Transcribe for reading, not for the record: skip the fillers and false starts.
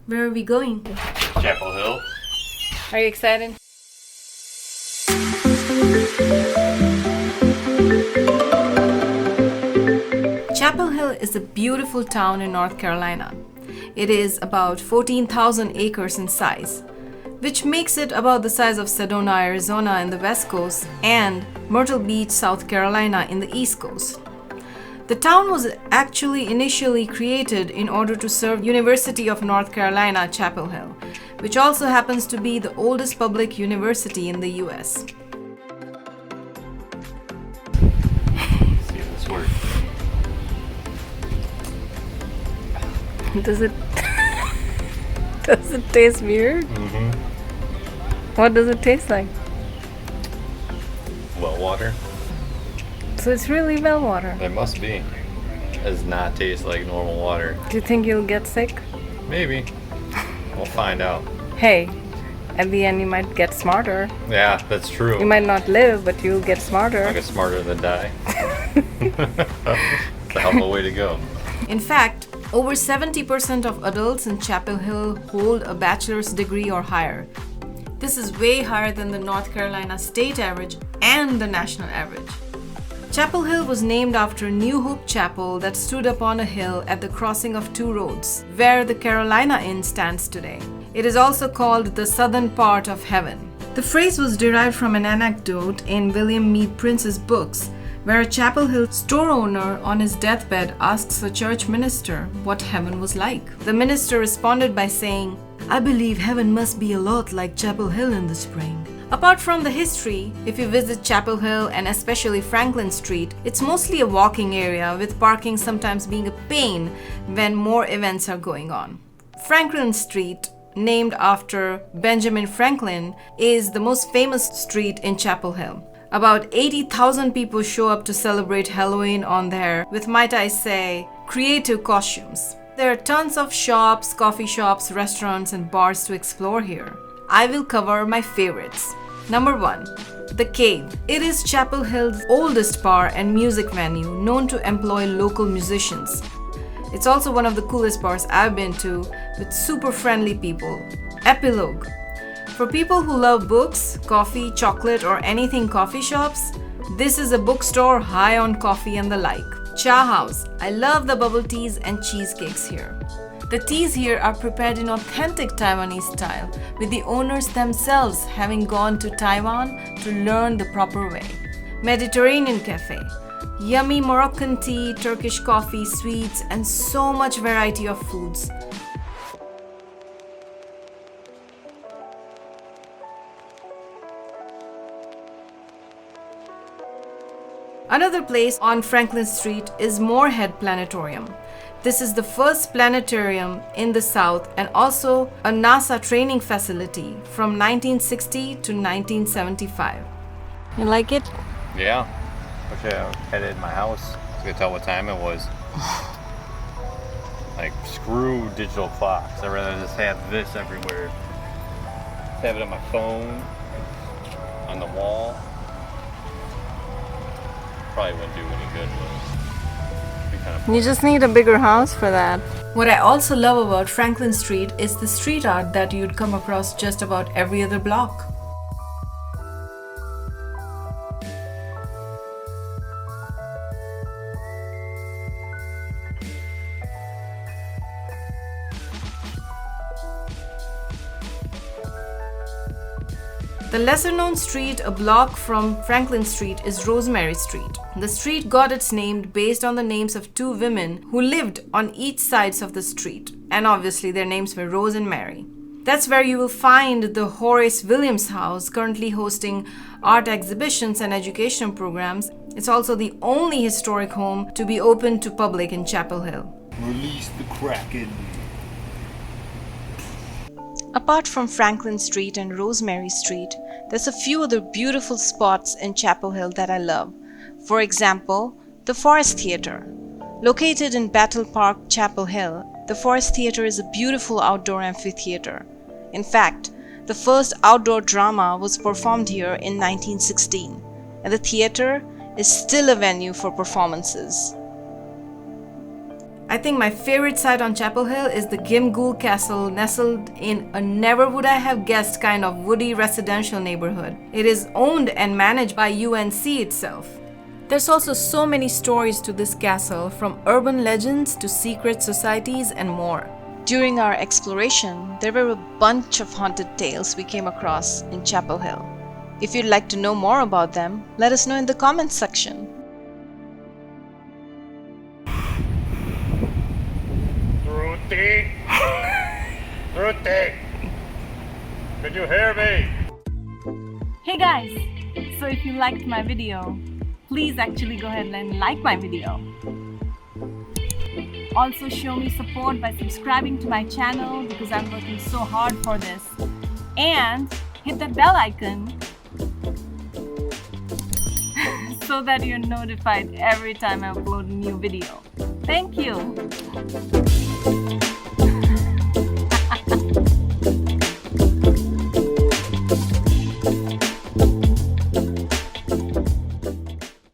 Where are we going? Chapel Hill. Are you excited? Chapel Hill is a beautiful town in North Carolina. It is about 14,000 acres in size, which makes it about the size of Sedona, Arizona in the west coast and Myrtle Beach, South Carolina in the east coast. The town was actually initially created in order to serve University of North Carolina, Chapel Hill, which also happens to be the oldest public university in the US. Let's see if this works. Does it taste weird? Mm-hmm. What does it taste like? Well water. So it's really well water. It must be. It does not taste like normal water. Do you think you'll get sick? Maybe. We'll find out. Hey, at the end you might get smarter. Yeah, that's true. You might not live, but you'll get smarter. I'll get smarter than die. It's a hell of a way to go. In fact, over 70% of adults in Chapel Hill hold a bachelor's degree or higher. This is way higher than the North Carolina state average and the national average. Chapel Hill was named after New Hope Chapel that stood upon a hill at the crossing of two roads, where the Carolina Inn stands today. It is also called the southern part of heaven. The phrase was derived from an anecdote in William Meade Prince's books, where a Chapel Hill store owner on his deathbed asks a church minister what heaven was like. The minister responded by saying, "I believe heaven must be a lot like Chapel Hill in the spring." Apart from the history, if you visit Chapel Hill and especially Franklin Street, it's mostly a walking area with parking sometimes being a pain when more events are going on. Franklin Street, named after Benjamin Franklin, is the most famous street in Chapel Hill. About 80,000 people show up to celebrate Halloween on there with, might I say, creative costumes. There are tons of shops, coffee shops, restaurants, and bars to explore here. I will cover my favorites. Number 1. The Cave. It is Chapel Hill's oldest bar and music venue known to employ local musicians. It's also one of the coolest bars I've been to with super friendly people. Epilogue. For people who love books, coffee, chocolate, or anything coffee shops, this is a bookstore high on coffee and the like. Cha House. I love the bubble teas and cheesecakes here. The teas here are prepared in authentic Taiwanese style, with the owners themselves having gone to Taiwan to learn the proper way. Mediterranean Cafe. Yummy Moroccan tea, Turkish coffee, sweets, and so much variety of foods. Another place on Franklin Street is Moorhead Planetarium. This is the first planetarium in the South and also a NASA training facility from 1960 to 1975. You like it? Yeah. Wish I had it in my house. I could tell what time it was. Like, screw digital clocks. I'd rather just have this everywhere. Just have it on my phone, on the wall. Probably wouldn't do any good, but it'd be kind of... You just need a bigger house for that. What I also love about Franklin Street is the street art that you'd come across just about every other block. The lesser-known street a block from Franklin Street is Rosemary Street. The street got its name based on the names of two women who lived on each sides of the street, and obviously their names were Rose and Mary. That's where you will find the Horace Williams House, currently hosting art exhibitions and education programs. It's also the only historic home to be open to public in Chapel Hill. Release the Kraken. Apart from Franklin Street and Rosemary Street, there's a few other beautiful spots in Chapel Hill that I love. For example, the Forest Theatre. Located in Battle Park, Chapel Hill, the Forest Theatre is a beautiful outdoor amphitheater. In fact, the first outdoor drama was performed here in 1916, and the theatre is still a venue for performances. I think my favorite site on Chapel Hill is the Gimghoul Castle, nestled in a never would I have guessed kind of woody residential neighborhood. It is owned and managed by UNC itself. There's also so many stories to this castle, from urban legends to secret societies and more. During our exploration, there were a bunch of haunted tales we came across in Chapel Hill. If you'd like to know more about them, let us know in the comments section. Dhruti! Dhruti! Can you hear me? Hey guys! So if you liked my video, please actually go ahead and like my video. Also show me support by subscribing to my channel because I'm working so hard for this. And hit that bell icon so that you're notified every time I upload a new video. Thank you!